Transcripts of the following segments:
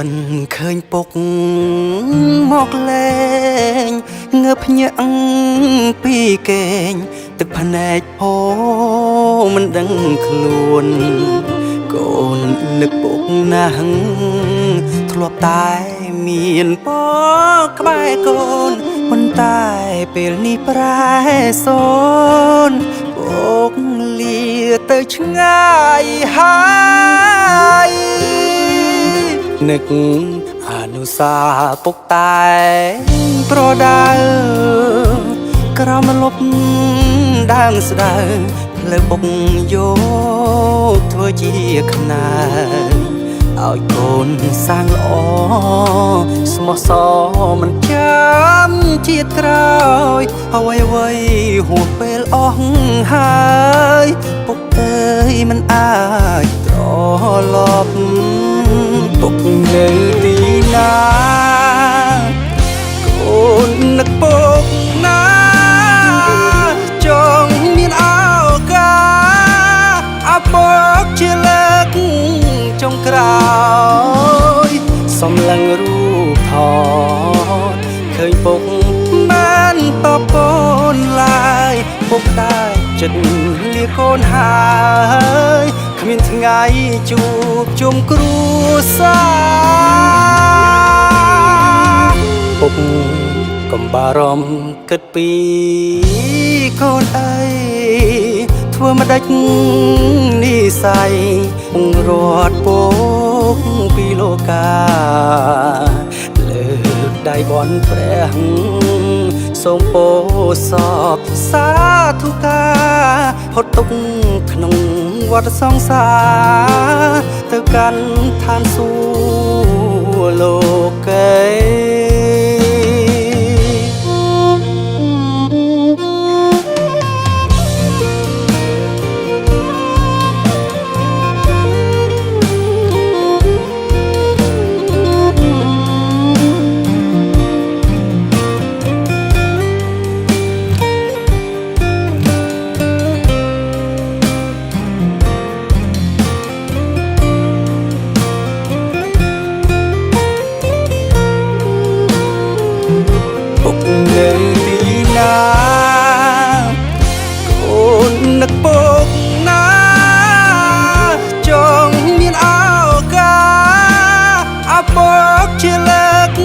មិនឃើញពុកមកលែងងើបភ្ញាក់ពីគេងទឹកភ្នែកហូរមិនដឹងខ្លួនកូននឹកពុកណាស់ធ្លាប់តែមានពកក្បែរកូនប៉ុន្តែពេលនេះប្រែសូនពុកលាទៅឆ្ងាយហើយនឹកអនុសាពុកតែប្រដៅក្រោមលប់ដើមស្ដៅផ្លូវពុកយកធ្វើជាខ្នើយឲ្យកូនសាងល្អស្មោះសរមិនចាំជាតិក្រោយអ្វីហួសពេលអស់ហើយពុកអើយមិនអាចត្រឡប់ពុកនៅទីណាកូននឹកពុកណាចង់មានឱកាសអពុកជាលើកចុងក្រោយសំឡឹងរូបថតឃើញពុកបានតបកូនឡើយពុកតែចិត្តលាកូនហើយគ្មានថ្ងៃជួបជុំគ្រួសារពុកកុំបារម្ភគិតពីកូនអីធ្វើមិនដាច់និស័យរត់ពុកពីលោកាលើកដៃបន់ព្រះសូមពោសពសាធុការហត់ទុកក្នុងវត្តសង្សារទៅកាន់ឋានសួគ៌លោកីនៅទីណាកូននឹកពុកណាចង់មានឱកាសអពុកជាលើក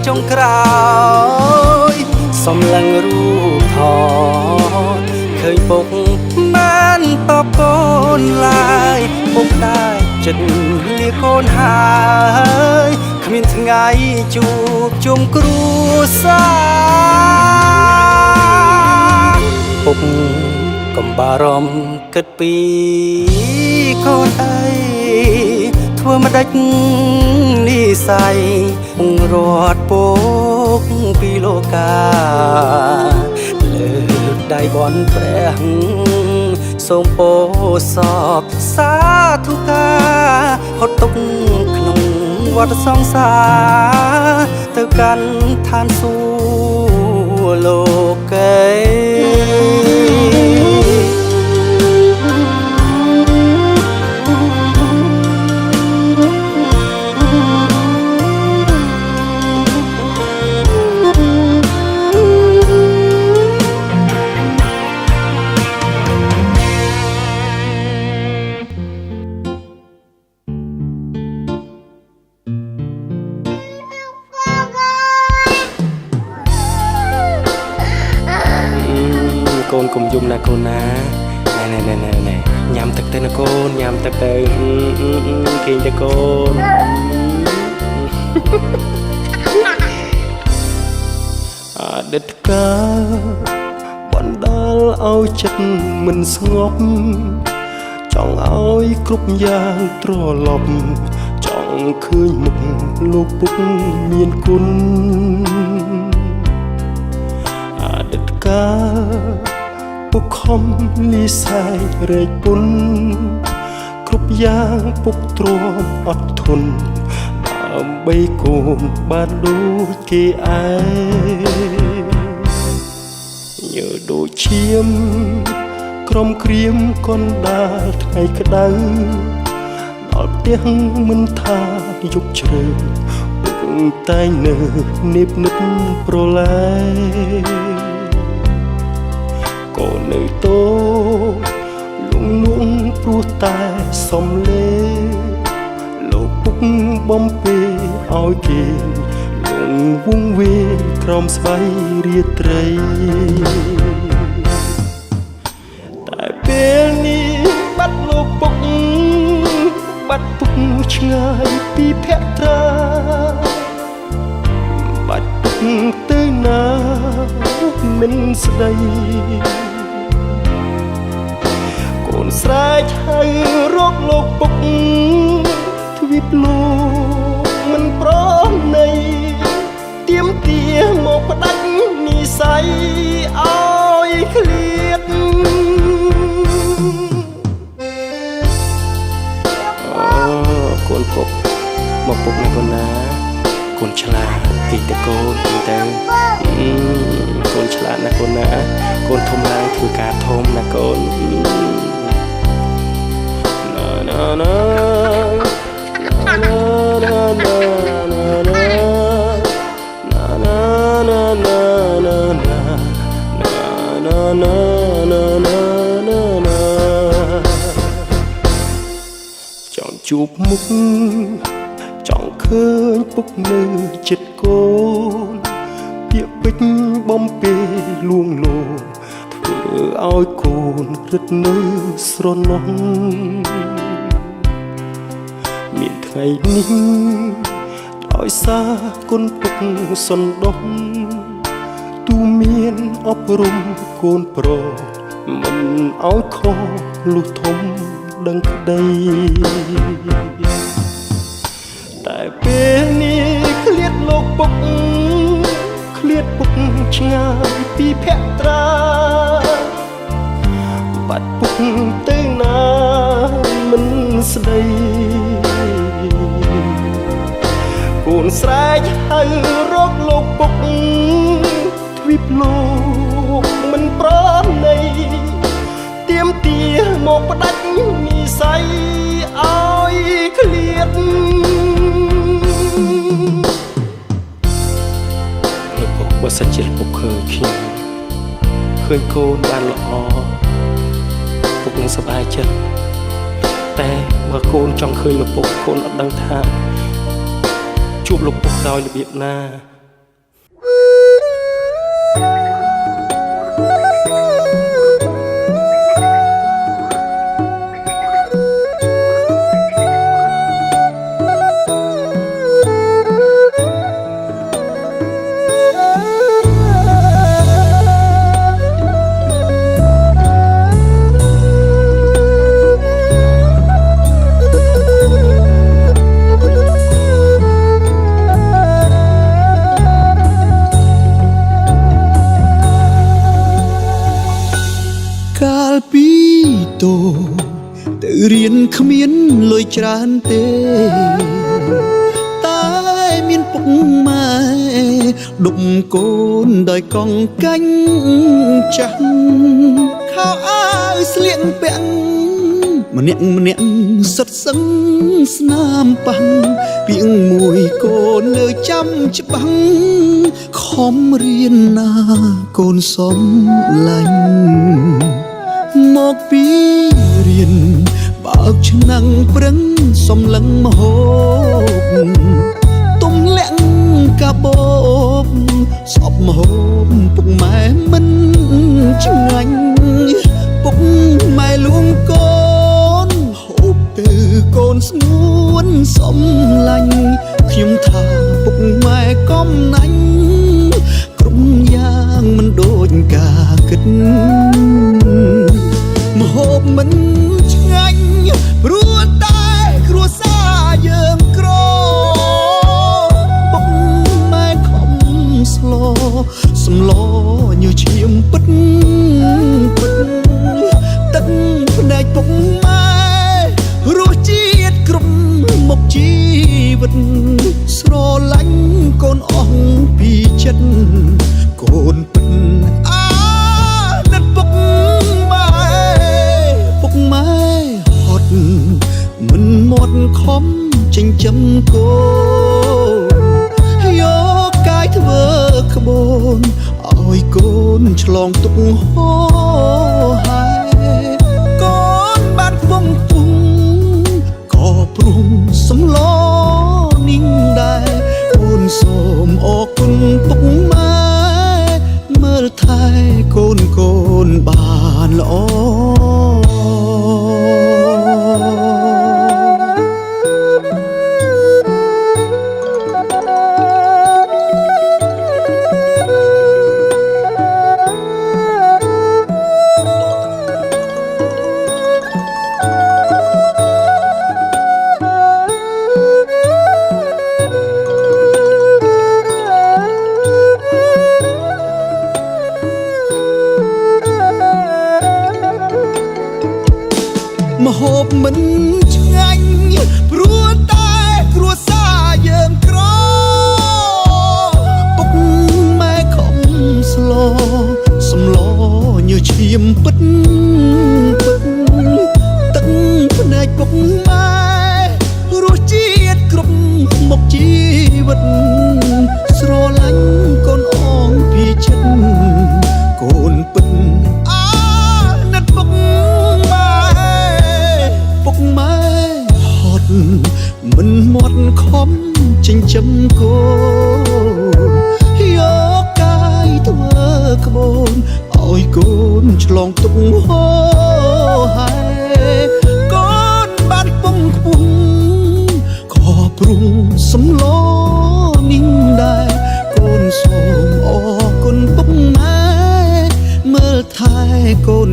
ចុងក្រោយសំឡឹងរូបថតឃើញពុកបានតបកូនឡើយពុកតែចិត្តលាកូនហើយគ្មានថ្ងៃជួបជុំគ្រួសារពុកកុំបារម្ភគិតពីកូនអីធ្វើមិនដាច់និស័យរត់ពុកពីលោកាលើកដៃបន់ព្រះសូមពោសពសាធុការហត់ទុកក្នុងវត្តសង្សារទៅកាន់ឋានសួគ៌លោកីកូនកុំយំណាកូនណាណែញ៉ាំទឹកទៅណាកូនញ៉ាំទឹកទៅគេងទៅកូនអតីតកាលបណ្ដាលឲ្យចិត្តមិនស្ងប់ចង់ឲ្យគ្រប់យ៉ាងត្រឡប់ចង់ឃើញមុខលោកពុកមានគុណអតីតកាលពុកខំលីសែករែកពុនគ្រប់យ៉ាងពុកទ្រាំអត់ធន់ដើម្បីកូនបានដូចគេឯងញើដូចឈាមក្រំក្រៀមកណ្ដាលថ្ងៃក្តៅ ដល់ផ្ទះមិនថាយប់ជ្រៅតែនៅនិបនិបប្រឡែក៏នៅតូលងលងព្រោះតែសំលេលោកពុកបំពេឲ្យគេលងវងវេក្រោមស្បៃរាត្រីតែពេលនេះបាត់លោកពុកបាត់ពុកឆ្ងាយពីភក្ត្រាបាត់ពុកទៅណាមិនស្ដីកូនស្រែកហៅរកលោកពុកទ្វីបលោកមិនប្រណីទៀមទាមកផ្ដាច់និស័យឲ្យឃ្លាតកូនពុកមកពុកណាកូនណាកូនឆ្លាតពីតកូនទៅកូនឆ្លាតណាកូនណាកូនធំឡើងធ្វើការធំណាកូនណាណាចង់ជួបមុខចង់ឃើញពុកនៅចិត្តកូនពាក្យពេចន៍បំពេលួងលោមធ្វើឲ្យកូនរឹតនៅស្រណោះមានថ្ងៃនេះដោយសារគុណពុកសន្តោសទូមានអប់រំកូនប្រុសមិនឲ្យខកលុះធំដឹងក្តីតែពេលនេះឃ្លាតលោកពុកឃ្លាតពុកឆ្ងាយពីភក្ត្រាបាត់ពុកទៅណាមិនស្ដីកូនស្រែកហៅរកលោកពុកទ្វីបលោកមិនប្រណីទៀមទាមកផ្ដាច់និស័យឲ្យឃ្លាតលោកពុកបើសិនជាពុកឃើញខ្ញុំឃើញកូនបានល្អពុកនឹងសប្បាយចិត្តតែបើកូនចង់ឃើញលោកពុកកូនអត់ដឹងថាជួបលោកពុកដោយរបៀបណាទៅរៀនគ្មានលុយច្រើនទេតែមានពុកម៉ែដុំកូនដោយកង់កាញ់ចាស់ខោអាវស្លៀកពាក់ម្នាក់សិតសឹងស្នាមប៉ាំងពីងមួយកូននៅចាំច្បាំងខំរៀនណាកូនសំឡាញ់មកពីរៀនបើកឆ្នាំងប្រឹងសំឡឹងមហូបទុំលាក់កាបូបសពមហូបពុកម៉ែមិនឆ្ងាញ់ពុកម៉ែលួងកូនហូបទៅកូនស្ងួនសំឡាញ់ខ្ញុំថាពុកម៉ែកំណាញ់ក្រុមយ៉ាងមិនដូចការគិតមហូបមិនឆ្ងាញ់ព្រោះតែគ្រួសារយើងក្រពុកម៉ែខំស្លោសំឡញើឈាមពិតទឹកភ្នែកពុកម៉ែរសជាតិគ្រប់មុខជីវិតស្រឡាញ់កូនអស់ពីចិត្តកូនពិតណិតពុកម៉ែហត់មិនមាត់ ចិញ្ចឹមកូនយកកាយធ្វើក្បូនឲ្យកូនឆ្លងទុកហោហើយកូនបានពងពុំក៏ព្រមសំឡនាងដែរកូនសូមអរគុណពុកម៉ែមើលថែកូនបានល្អម្ហូបមិនឆ្ងាញ់ព្រោះតែគ្រួសារយើងក្រពុកម៉ែខំស្លសម្លញើឈាមពិតទឹកភ្នែកពុកម៉ែរសជាតិគ្រប់មុខជីវិតស្រឡាញ់កូនអងពីចិត្តកូនពិតណិតពុកម៉ែហត់មិនមាត់ខំចិញ្ចឹមកូនយកកាយធ្វើក្បូនឲ្យកូនឆ្លងទុកហោហើយកូនបានពងខ្ពស់ក៏ព្រមសំឡនាងដែរកូនសូមអរគុណពុកម៉ែមើលថែកូន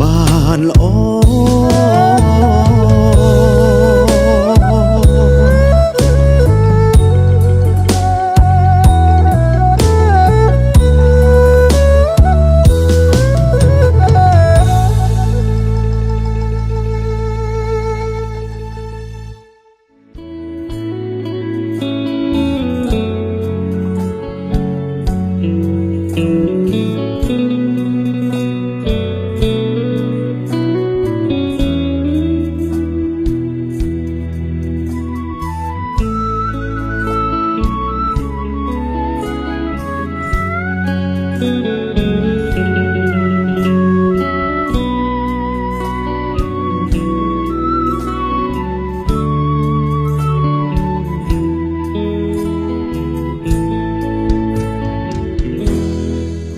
បានល្អ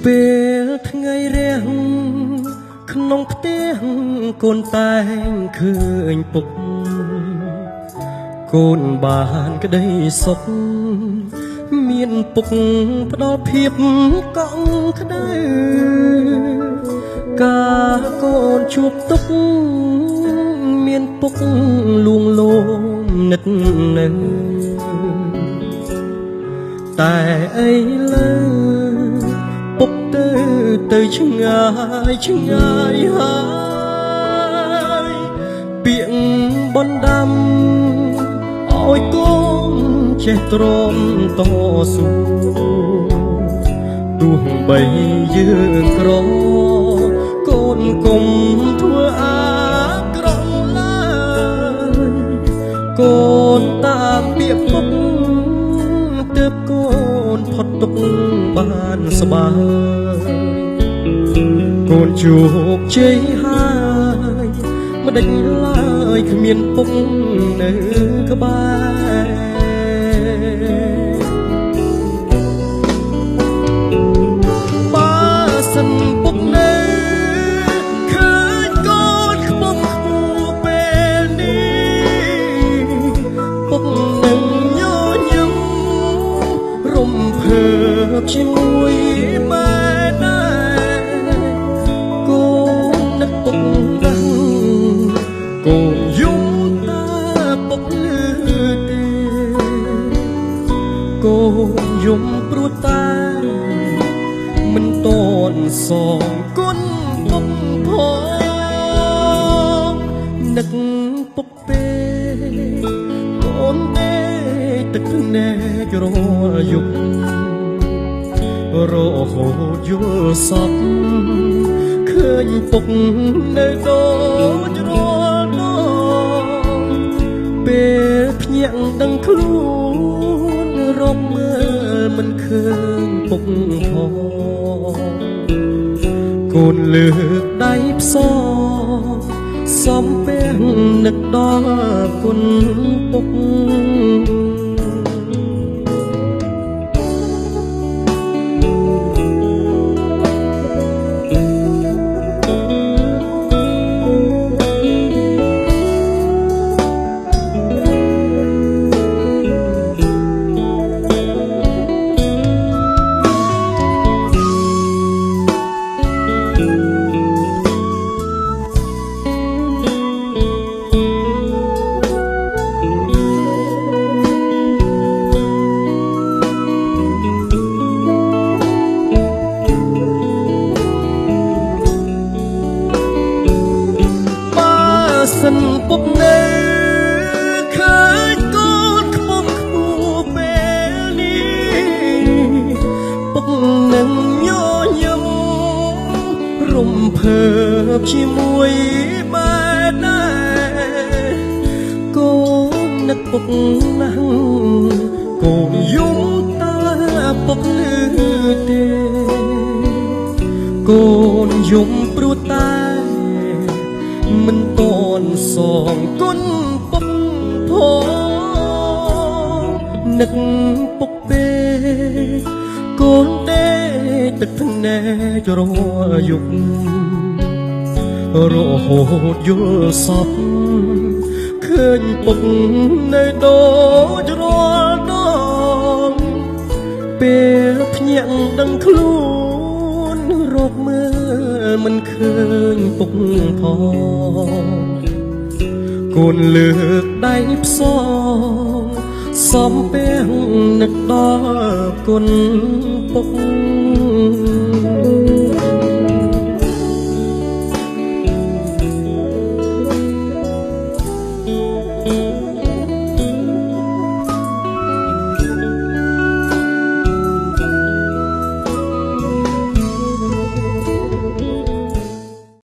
ពេលថ្ងៃរះក្នុងផ្ទះកូនតែងឃើញពុកកូនបានក្តីសុខមានពុកផ្ដល់ភាពកក់ក្ដៅការកូនជួបទុកមានពុកលួងលោមនិតនៅតែអីលើពុកទៅឆ្ងាយហើយពាក្យបណ្ដាំឲ្យកូនចេះទ្រាំតស៊ូទោះបីយើងក្រកូនគុំធ្វើអាក្រក់ឡើយកូនតាមពាក្យពុកទើបកូនផុតទុកបានស្បាយកូនជោគជ័យហើយមិនដេញឡើយគ្មានពុកនៅក្បែរបើសិនពុកនៅឃើញកូនខ្ពស់ខ្ពស់ពេលនេះពុកនឹងញញឹមរំភើបជាមួយម៉ែដែរកូននឹកពុកដឹងកូនយំតាពុកលឺទេកូនយំព្រោះតែមិនតន់សងគុណពុកផងនឹកពុកពេកូនទេទឹកភ្នែករាល់យប់រហូតយល់សពឃើញពុកនៅដូចរាល់ដង ពេលភ្ញាក់ដឹងខ្លួនរកមើលមិនឃើញពុកផងកូនលើកដៃផ្សងសំពេងនឹកដល់គុណពុកសិនពុកនៅឃើញកូនខ្ពស់ខ្ពស់ពេលនេះពុកនឹងញញឹមរំភើបជាមួយបែរដែរកូននឹកពុកណាស់កូនយំតើពុកលឺទេកូនយំព្រោះតែមិនតន់សងគុណពុកផងនឹកពុកពេកូនទេទឹកភ្នែករយប់រហូតយល់សពឃើញពុកនៅដូចរាល់ដងពេលភ្ញាក់ដឹងខ្លួនរកមើលមិនឃើញពុកផងកូនលើកដៃផ្សងសំពេងនឹកដល់គុណពុក